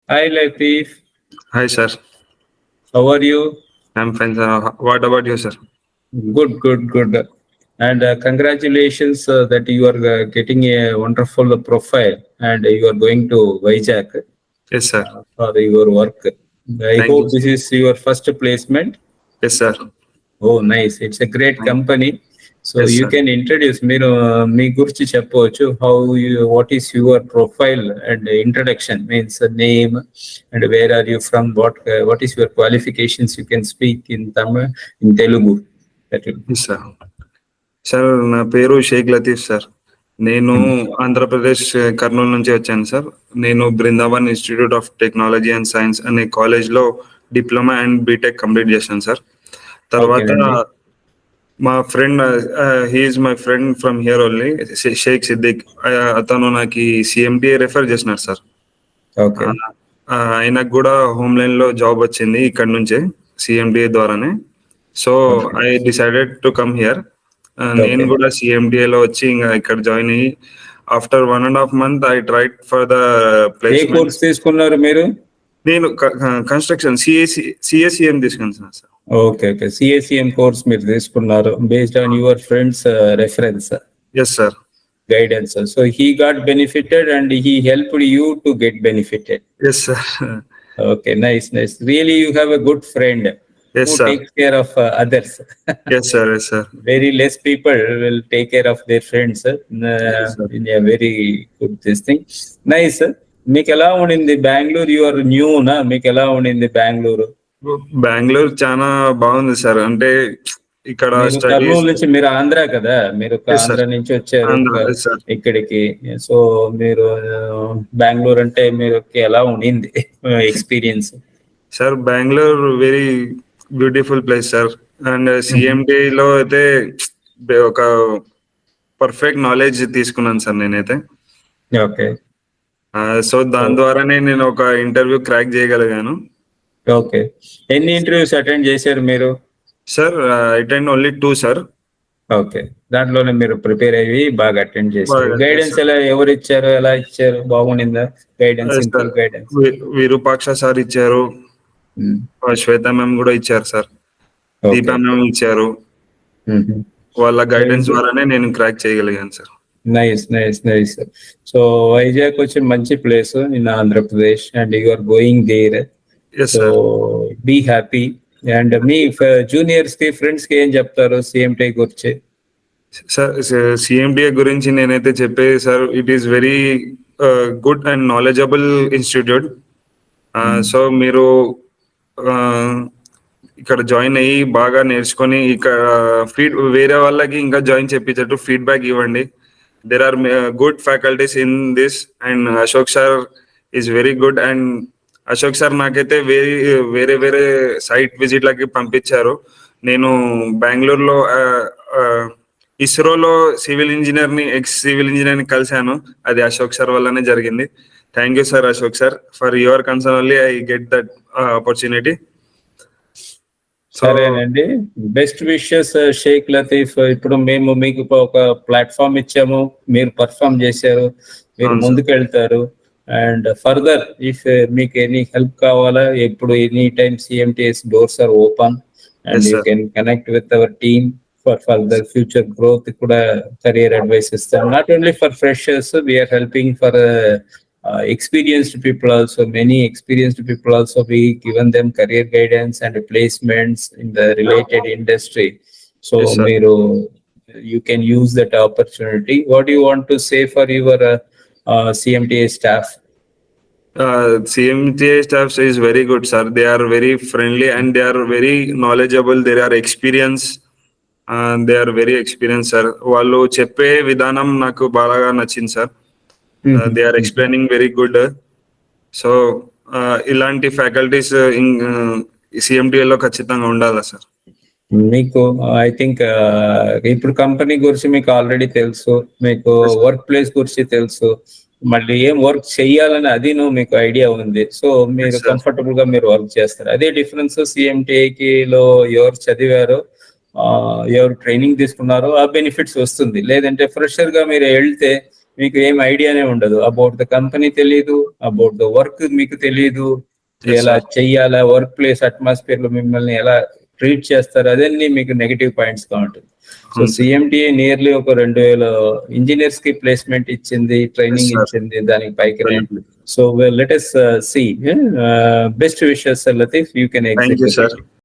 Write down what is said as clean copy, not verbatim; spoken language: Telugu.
Hi, Latheef. Hi, sir. How are you? I'm fine, sir. What about you, sir? Good, good, good. And congratulations that you are getting a wonderful profile and you are going to Vizag Yes, sir. for your work. I Thank you. hope this is your first placement. Yes, sir. Oh, nice. It's a great company. So Yes, you sir. can introduce మీరు మీ గురించి చెప్పవచ్చు how you what is your profile and introduction means name and where are you from what is your qualifications you can speak in Tamil in Telugu that will Yes, sir. Sir నా పేరు షేక్ లతీఫ్ సార్. నేను ఆంధ్రప్రదేశ్ కర్నూలు నుంచి వచ్చాను సార్. నేను Brindavan institute of technology and science అనే కాలేజ్లో డిప్లొమా అండ్ బీటెక్ కంప్లీట్ చేశాను సార్. తర్వాత ఓకేనండి. మా friend he's my friend from here only Shaik Siddiq. అతను నాకు సిఎంటిఏ రెఫర్ చేసినారు సార్. ఓకే. ఆయనకు కూడా హోమ్ లైన్ లో జాబ్ వచ్చింది ఇక్కడ నుంచే సిఎండిఏ ద్వారానే. So okay. I decided to come here. నేను ఓకే. కూడా సిఎండిఏ లో వచ్చి ఇంకా ఇక్కడ జాయిన్ అయ్యి after 1.5 months I tried for the a placement. Course తీసుకున్నారు మీరు? నేను కన్స్ట్రక్షన్ సిఎస్సిఎం తీసుకున్నాను sir. Okay, okay. CSCM course మీరు తీసుకున్నారు based on your friends reference. Yes sir. Guidance. So he got benefited and he helped you to get benefited. Yes sir. Okay, nice, nice. Really, you have a good friend yes who sir. takes care of others. Yes sir. Yes sir. Very less people will take care of their friends Yes, sir. in a very good this thing. Nice. మీకు ఎలా ఉండింది బెంగళూరు? యు ఆర్ న్యూ నా, మీకు ఎలా ఉండింది బెంగళూరు? బెంగళూరు చాలా బాగుంది సార్. అంటే ఇక్కడ మీరు కర్నూలు నుంచి, మీరు ఆంధ్ర కదా, మీరు ఆంధ్ర నుంచి వచ్చారు ఇక్కడికి. సో మీరు బెంగళూరు అంటే మీరు ఎలా ఉండింది experience? Sir Bengaluru very beautiful place sir. And సిఎంటిలో అయితే ఒక పర్ఫెక్ట్ నాలెడ్జ్ తీసుకున్నాను సార్ నేనైతే. ఓకే. సో దాని ద్వారానే నేను ఒక ఇంటర్వ్యూ క్రాక్ చేయగలిగాను. ఓకే. ఎన్ని ఇంటర్వ్యూస్ అటెండ్ చేశారు మీరు? Sir attend only 2 sir. Okay. దాంట్లోనే మీరు ప్రిపేర్ అయ్యి బాగా అటెండ్ చేశారు. గైడెన్స్ ఎలా ఎవరు ఇచ్చారు, ఎలా ఇచ్చారు, బాగుండిందా guidance? Simple guidance Virupaksha sir ఇచ్చారు, శ్వేత మ్యామ్ కూడా ఇచ్చారు సార్, దీపా మ్యామ్ ఇచ్చారు. వాళ్ళ గైడెన్స్ ద్వారానే నేను క్రాక్ చేయగలిగాను sir. Nice, nice, nice. So Vizag వచ్చి మంచి place in Andhra Pradesh and you are going there. So be happy. And మీ జూనియర్స్ కి, ఫ్రెండ్స్ కి ఏం చెప్తారు సిఎంటిఐ గురించి? సార్ సిఎంటిఐ గురించి నేనైతే చెప్పేది sir, it is very good and knowledgeable institute. So మీరు ఇక్కడ జాయిన్ అయ్యి బాగా నేర్చుకొని ఇక్కడ వేరే వాళ్ళకి ఇంకా జాయిన్ చేపించేట్టు ఫీడ్బ్యాక్ ఇవ్వండి. there are good faculties in this and Ashok sir is very good. And Ashok sir నాకైతే వేరే వేరే సైట్ విజిట్ లకి పంపించారు. నేను బెంగళూరులో ఇస్రోలో సివిల్ ఇంజనీర్ని కలిశాను. అది అశోక్ సార్ వల్లనే జరిగింది. Thank you sir Ashok sir. For your concern only I get that opportunity. సరేనండి. Best wishes Sheikh Latif. ఇప్పుడు మేము మీకు ఒక ప్లాట్ఫామ్ ఇచ్చాము, మీరు పర్ఫామ్ చేశారు, మీరు ముందుకు వెళ్తారు. అండ్ ఫర్దర్ ఇఫ్ మీకు ఎనీ హెల్ప్ కావాలా, ఎప్పుడు any time CMTS doors are open and you can connect with our team for further future growth కూడా కెరియర్ అడ్వైస్ ఇస్తాం. Not only for freshers, we're helping for experienced people also. Many experienced people also, we given them career guidance and placements in the related industry. So yes, you can use that opportunity. What do you want to say for your CMTA staff? CMTA staff is very good sir. They are very friendly and they are very knowledgeable. They are experienced. They are very experienced sir. వాళ్ళు చెప్పే విధానం నాకు బాగా నచ్చింది sir. They are explaining very good. So ఇలాంటి ఫ్యాకల్టీస్ సిఎంటిఏలో ఖచ్చితంగా ఉండాలా సార్? మీకు ఐ థింక్ ఇప్పుడు కంపెనీ గురించి మీకు ఆల్రెడీ తెలుసు, మీకు వర్క్ ప్లేస్ గురించి తెలుసు, మళ్ళీ ఏం వర్క్ చెయ్యాలని అది మీకు ఐడియా ఉంది. సో మీరు కంఫర్టబుల్ గా మీరు వర్క్ చేస్తారు. అదే డిఫరెన్స్ సిఎంటిఐకి లో ఎవరు చదివారో, ఎవరు ట్రైనింగ్ తీసుకున్నారో ఆ బెనిఫిట్స్ వస్తుంది. లేదంటే ఫ్రెషర్ గా మీరు వెళ్తే మీకు ఏం ఐడియానే ఉండదు. అబౌట్ ద కంపెనీ తెలియదు, అబౌట్ ద వర్క్ మీకు తెలియదు, Yes, ఎలా sir. చెయ్యాలా, వర్క్ ప్లేస్ అట్మాస్ఫియర్ లో మిమ్మల్ని ఎలా ట్రీట్ చేస్తారు, అదన్నీ మీకు నెగిటివ్ పాయింట్స్ గా ఉంటుంది. సో అవును సార్. సిఎంటిఏ నియర్లీ ఒక 2000 ఇంజనీర్స్ కి ప్లేస్మెంట్ ఇచ్చింది, ట్రైనింగ్ Yes, sir. ఇచ్చింది దానికి పైకినే. Absolutely. So let us see. Best wishes, Lateef. You can Thank you, execute sir. it.